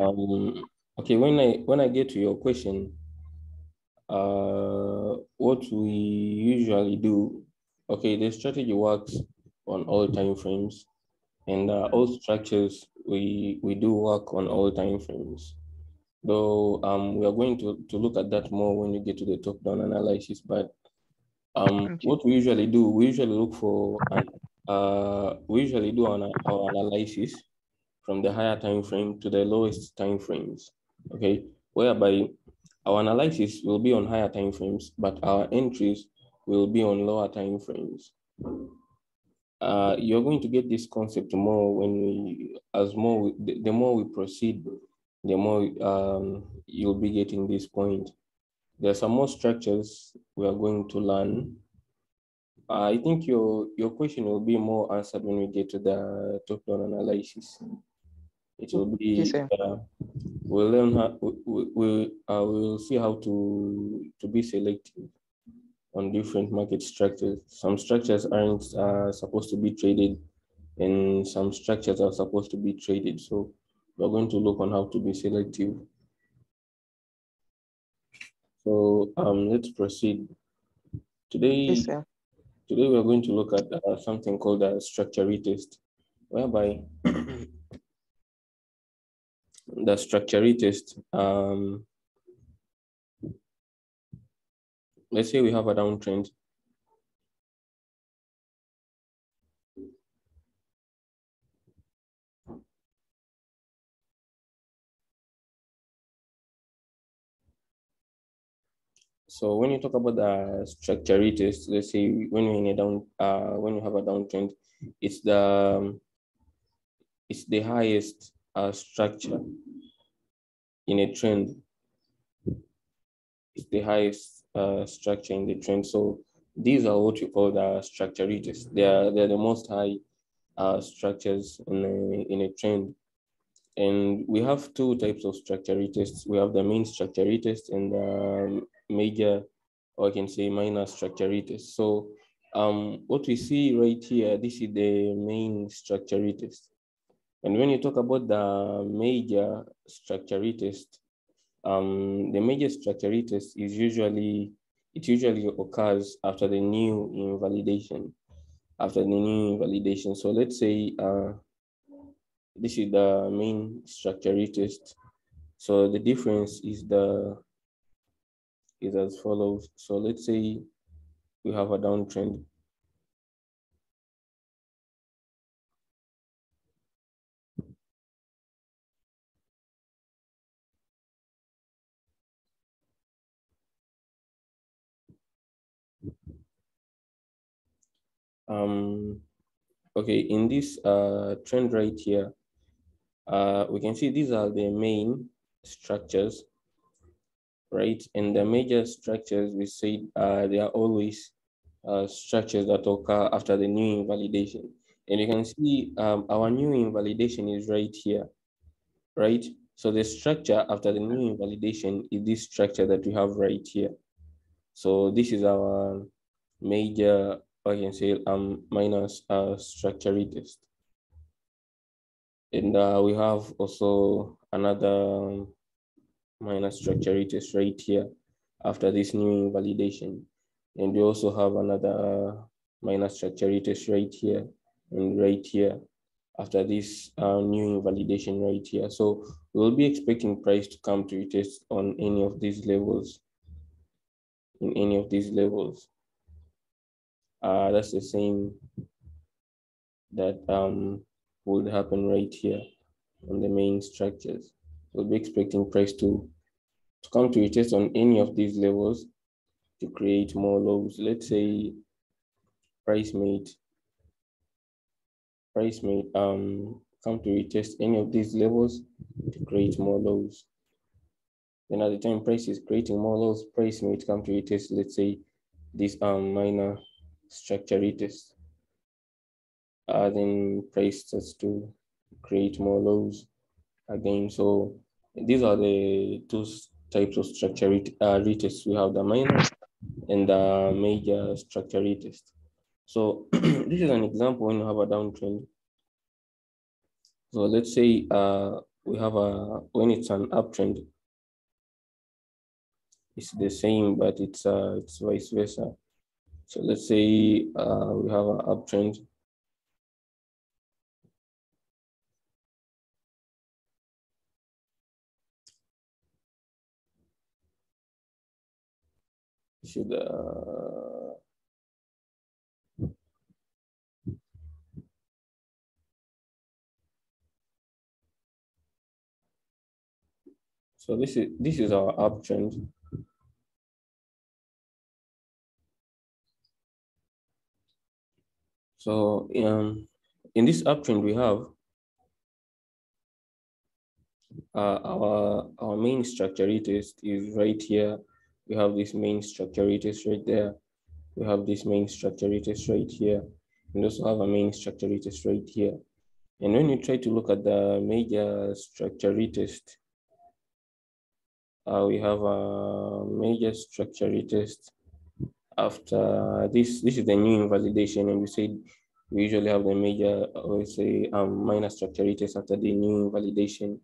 Okay, when I get to your question, what we usually do, okay, the strategy works on all time frames, and all structures we do work on all time frames. Though we are going to look at that more when you get to the top-down analysis. But Okay. what we usually do, we usually look for we usually do our analysis from the higher time frame to the lowest time frames. Okay, whereby our analysis will be on higher time frames, but our entries will be on lower time frames. You're going to get this concept more when the more we proceed, the more you'll be getting this point. There are some more structures we are going to learn. I think your question will be more answered when we get to the top-down analysis. It will be Yes, sir. we'll learn how we'll see how to be selective on different market structures. Some structures aren't supposed to be traded, and some structures are supposed to be traded. So we're going to look on how to be selective. So let's proceed. Yes, Today, sir. today we're going to look at something called a structure retest, whereby the structure retest, let's say we have a downtrend. So when you talk about the structure retest, let's say when you're in a when you have a downtrend, it's the highest structure in a trend. It's the highest structure in the trend. So these are what you call the structure retests. They're the most high structures in a trend. And we have two types of structure retests. We have the main structure retest and the major, or I can say minor structure retest. So what we see right here, this is the main structure retest. And when you talk about the major structure retest, the major structure retest usually occurs after the new invalidation. After the new invalidation. So let's say this is the main structure retest. So the difference is as follows. So let's say we have a downtrend. Okay, in this trend right here, we can see these are the main structures, right? And the major structures, we say they are always structures that occur after the new invalidation. And you can see our new invalidation is right here, right? So the structure after the new invalidation is this structure that we have right here. So this is our major, I can say, minus structure retest. And we have also another minor structure retest right here after this new invalidation. And we also have another minor structure retest right here and right here after this new invalidation right here. So we'll be expecting price to come to retest on any of these levels, in any of these levels. That's the same that would happen right here on the main structures. We'll be expecting price to come to retest on any of these levels to create more lows. Let's say price may come to retest any of these levels to create more lows. Then at the time price is creating more lows, price may come to retest, let's say this minor structure retest. Then price starts to create more lows again. So these are the two types of structure retests. We have the minor and the major structure retest. So this is an example when you have a downtrend. So let's say we have when it's an uptrend, it's the same, but it's vice versa. So let's say we have an uptrend. Should so this is our uptrend. So in this uptrend we have our main structure retest is right here. We have this main structure retest right there. We have this main structure retest right here. And also have a main structure retest right here. And when you try to look at the major structure retest, we have a major structure retest after this. This is the new invalidation, and we said we usually have the major, or say minor structure retest after the new invalidation.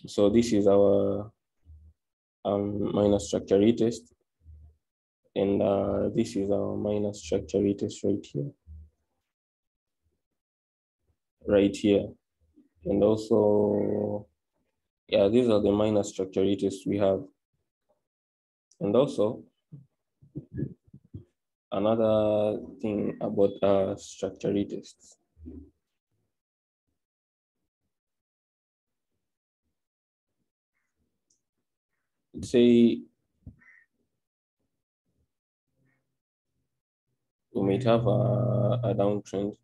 So this is our minor structure retest, and this is our minor structure retest right here, and also yeah, these are the minor structure retests we have. And also another thing about structure retests. Say we might have a downtrend.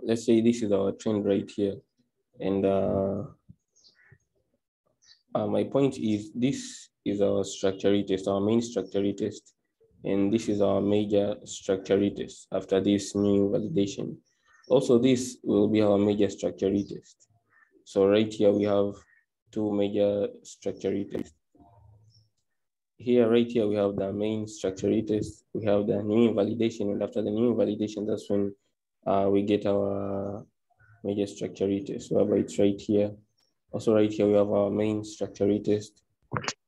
Let's say this is our trend right here. And my point is this is our structure retest, our main structure retest. And this is our major structure retest after this new validation. Also, this will be our major structure retest. So right here, we have two major structure retests. Here, right here, we have the main structure retest. We have the new invalidation. And after the new invalidation, that's when we get our major structure retest, whereby it's right here. Also right here, we have our main structure retest.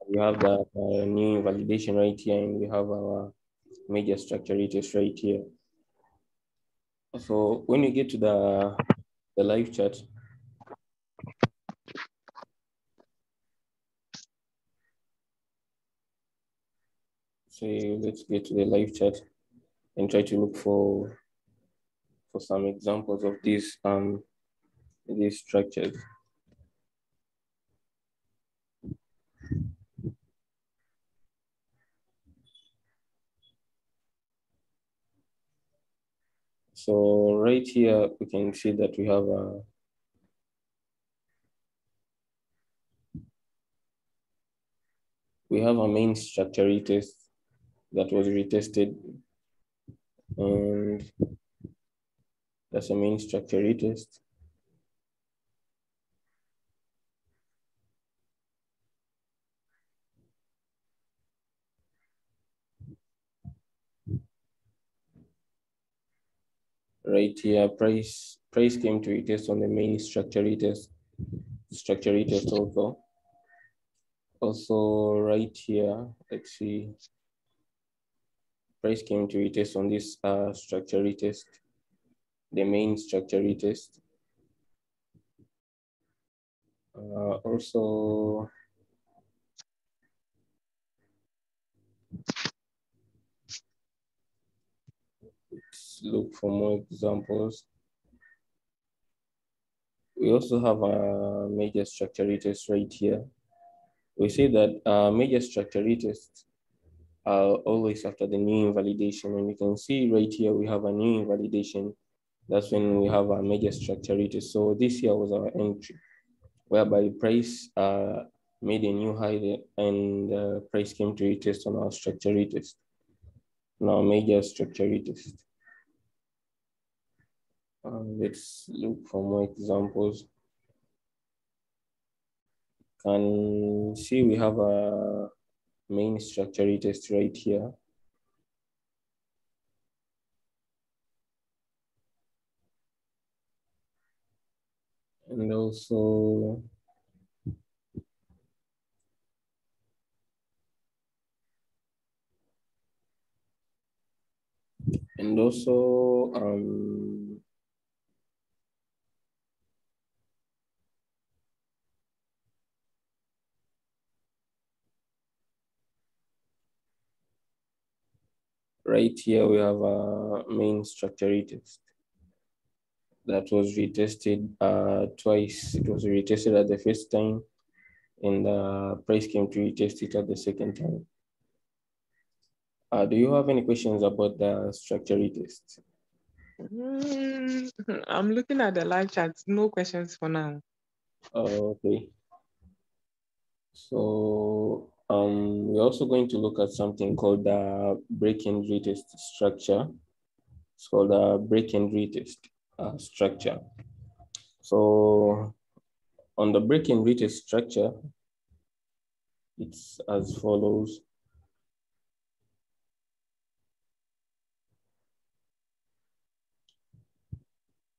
We have the new validation right here, and we have our major structure retest right here. So when you get to the live chart, so let's get to the live chart and try to look for some examples of these structures. So right here, we can see that we have a main structure retest that was retested, and that's a main structure retest. Right here, price came to retest on the main structure retest also. Also right here, let's see, price came to retest on this structure retest, the main structure retest. Also, let's look for more examples. We also have a major structure retest right here. We say that major structure retests are always after the new invalidation, and you can see right here we have a new invalidation. That's when we have a major structure retest. So this here was our entry, whereby price made a new high and price came to retest on our structure retest, now major structure retest. Let's look for more examples. Can see we have a main structure retest right here. And also and also right here we have a main structure retest that was retested twice. It was retested at the first time, and the price came to retest it at the second time. Do you have any questions about the structure retest? I'm looking at the live chat. No questions for now. Okay. So we're also going to look at something called the break and retest structure. It's called the break and retest structure. So on the break and retest structure, it's as follows.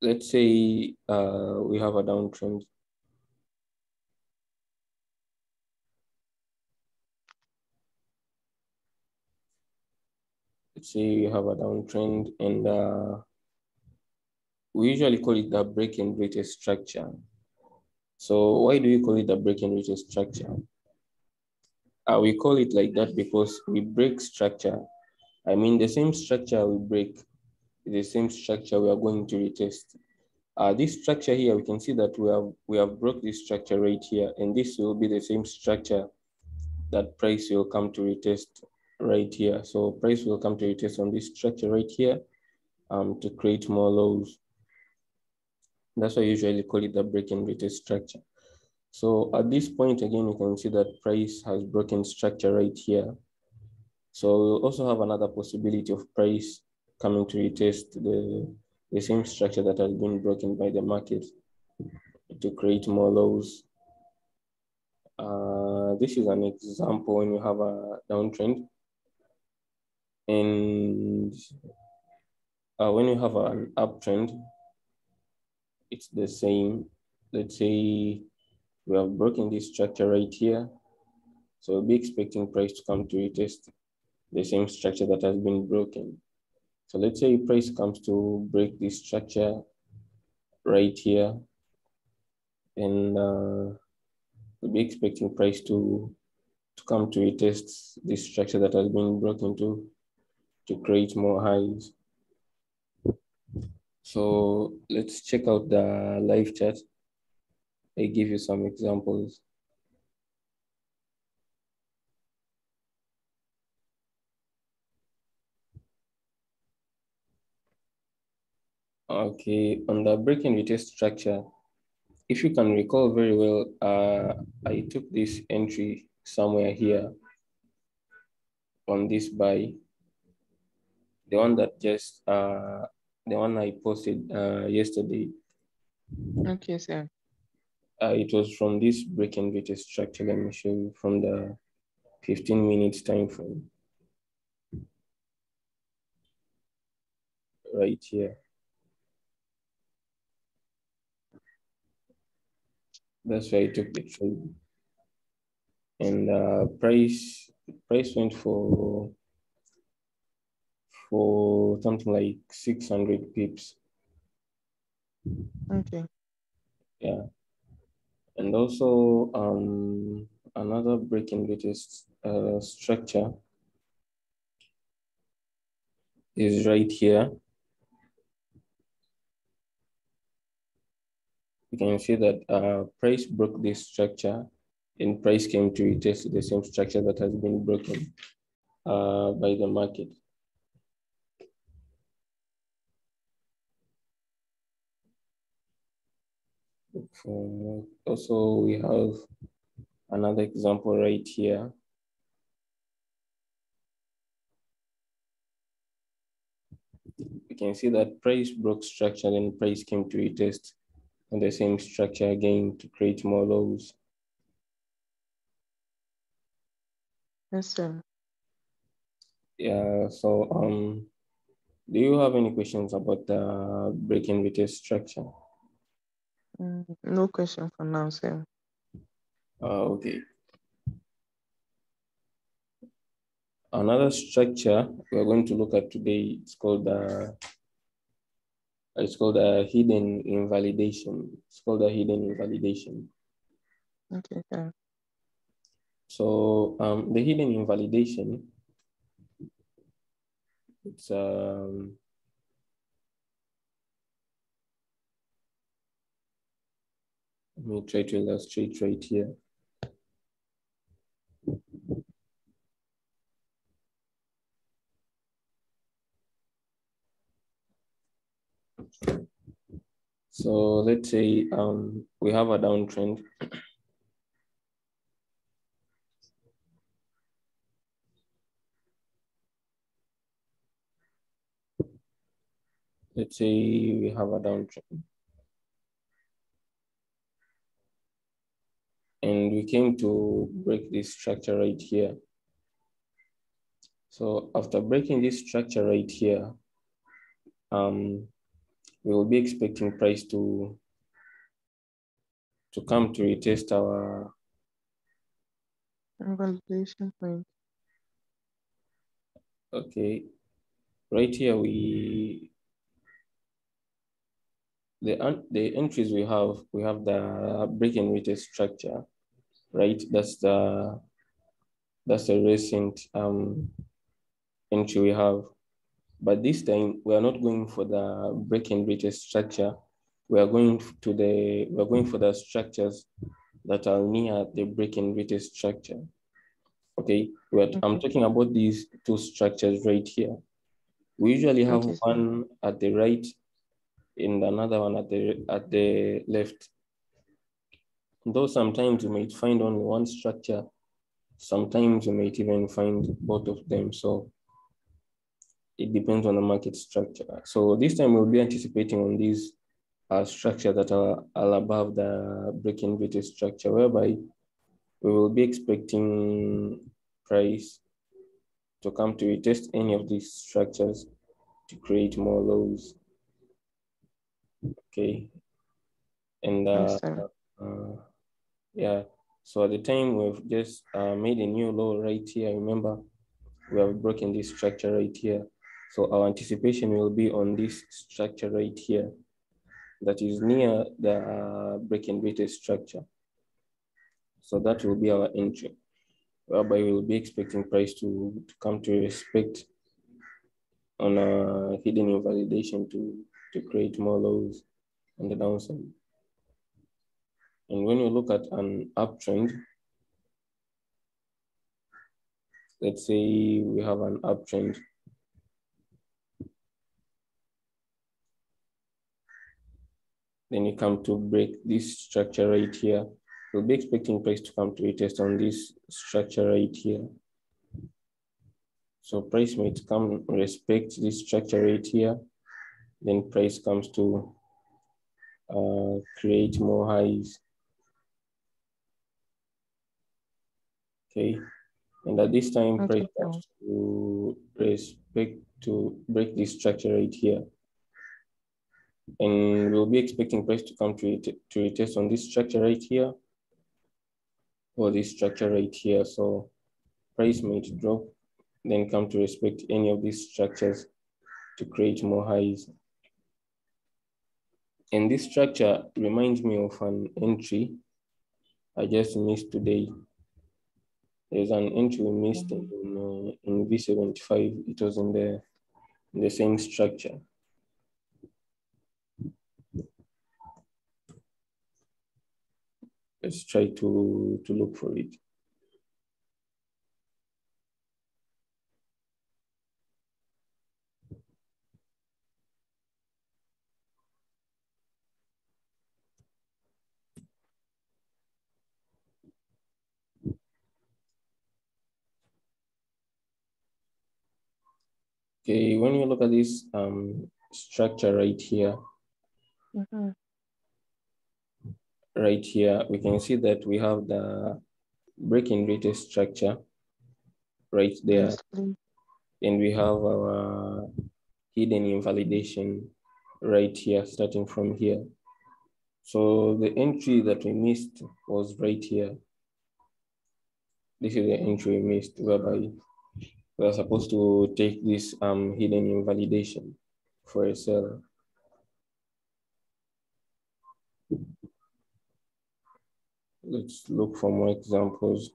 Let's say we have a downtrend. Let's say you have a downtrend, and we usually call it the break and retest structure. So why do you call it the break and retest structure? We call it like that because we break structure. I mean, the same structure we break is the same structure we are going to retest. This structure here, we can see that we have broke this structure right here, and this will be the same structure that price will come to retest right here. So price will come to retest on this structure right here to create more lows. That's why I usually call it the break and retest structure. So at this point, again, you can see that price has broken structure right here. So we'll also have another possibility of price coming to retest the same structure that has been broken by the market to create more lows. This is an example when you have a downtrend. And when you have an uptrend, it's the same. Let's say we have broken this structure right here. So we'll be expecting price to come to retest the same structure that has been broken. So let's say price comes to break this structure right here, and we'll be expecting price to come to retest this structure that has been broken to create more highs. So let's check out the live chat. I give you some examples. Okay, on the break and retest structure, if you can recall very well, I took this entry somewhere here on this buy, the one that just the one I posted yesterday. Okay, sir. It was from this break and retest structure. Let me show you from the 15 minutes time frame right here. That's why I took the trade, and price went for something like 600 pips. Okay. Yeah, and also another break and retest structure is right here. You can see that price broke this structure, and price came to retest the same structure that has been broken by the market. Also, we have another example right here. You can see that price broke structure and price came to retest on the same structure again to create more lows. Yes, sir. Yeah, so do you have any questions about the break-in retest structure? No question for now, sir. Okay. Another structure we're going to look at today, it's called hidden invalidation. It's called a hidden invalidation. Okay, sir. So the hidden invalidation, it's let me try to illustrate right here. So let's say we have a downtrend. Let's say we have a downtrend. And we came to break this structure right here. So after breaking this structure right here, we will be expecting price to come to retest our Invalidation point. okay. Right here the entries we have the break and retest structure, right? That's the recent entry we have. But this time we are not going for the break and retest structure. We are going for the structures that are near the break and retest structure. Okay, I'm talking about these two structures right here. We usually have Okay, sir. one at the right and another one at the left. Though sometimes you might find only one structure, sometimes you might even find both of them. So it depends on the market structure. So this time we'll be anticipating on these structure that are above the break-in VT structure, whereby we will be expecting price to come to retest any of these structures to create more lows. Okay, and Yes, sir. yeah. So at the time we've just made a new low right here. Remember, we have broken this structure right here. So our anticipation will be on this structure right here that is near the break-in VT structure. So that will be our entry, whereby we will be expecting price to come to respect on a hidden invalidation to create more lows on the downside. And when you look at an uptrend, let's say we have an uptrend, then you come to break this structure right here. You'll be expecting price to come to retest on this structure right here. So price might come respect this structure right here. Then price comes to create more highs. Okay. And at this time, price Okay, sir. comes to respect to break this structure right here. And we'll be expecting price to come to retest on this structure right here or this structure right here. So price might drop, then come to respect any of these structures to create more highs. And this structure reminds me of an entry I just missed today. There's an entry we missed in V75. It was in the same structure. Let's try to look for it. Okay, when you look at this structure right here, right here, we can see that we have the break-in structure right there, Yes, please. and we have our hidden invalidation right here, starting from here. So the entry that we missed was right here. This is the entry we missed, whereby we are supposed to take this hidden invalidation for a cell. Let's look for more examples.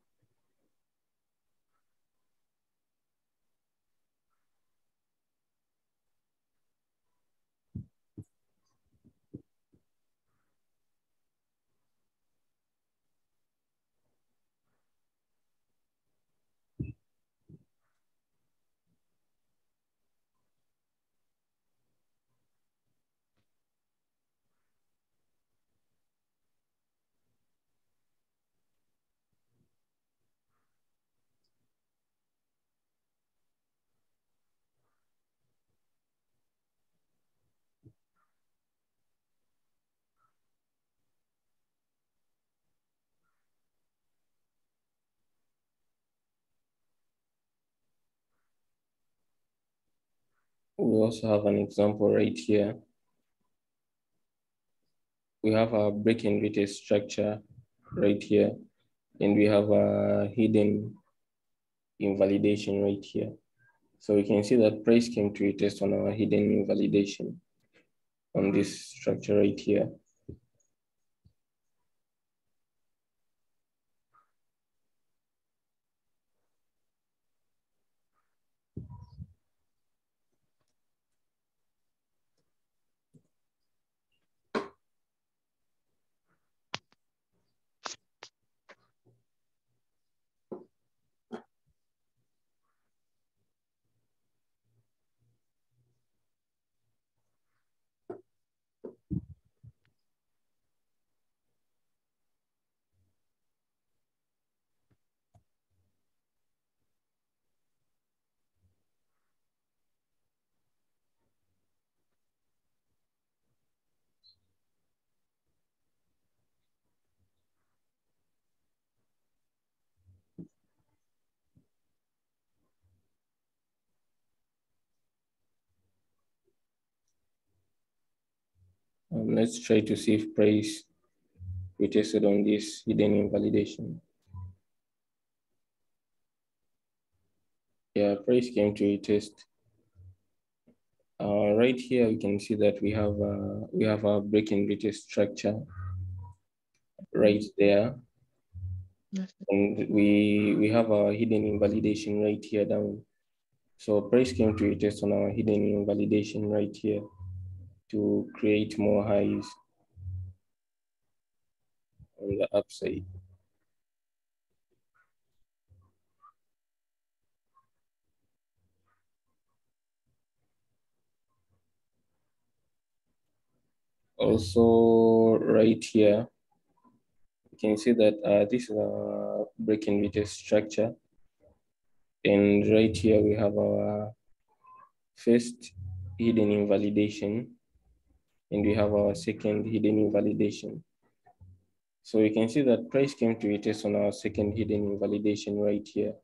We also have an example right here. We have a break-in structure right here, and we have a hidden invalidation right here. So we can see that price came to a test on our hidden invalidation on this structure right here. Let's try to see if price we tested on this hidden invalidation. Yeah, price came to a test. Right here, we can see that we have a break-in structure right there, Yes. and we have a hidden invalidation right here down. So price came to a test on our hidden invalidation right here to create more highs on the upside. Also, right here, you can see that this is a break-in structure, and right here we have our first hidden invalidation, and we have our second hidden invalidation. So you can see that price came to a test on our second hidden invalidation right here,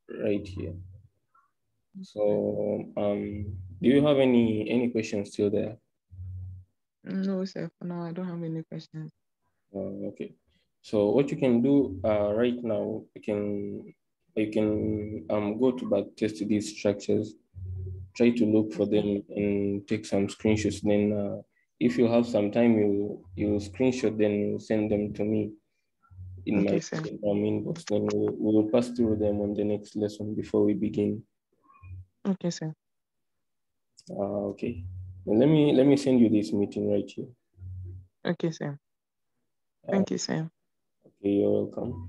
right here. So do you have any questions still there? No, sir. For now, I don't have any questions. Okay. So what you can do right now, you can go to back test these structures, try to look for Okay. them and take some screenshots. Then if you have some time, you screenshot, then you send them to me in my Okay, sir. inbox. Then we will pass through them on the next lesson before we begin. Okay, sir. Okay. Then let me send you this meeting right here. Okay, sir. Uh, Thank you, sir. okay, you're welcome.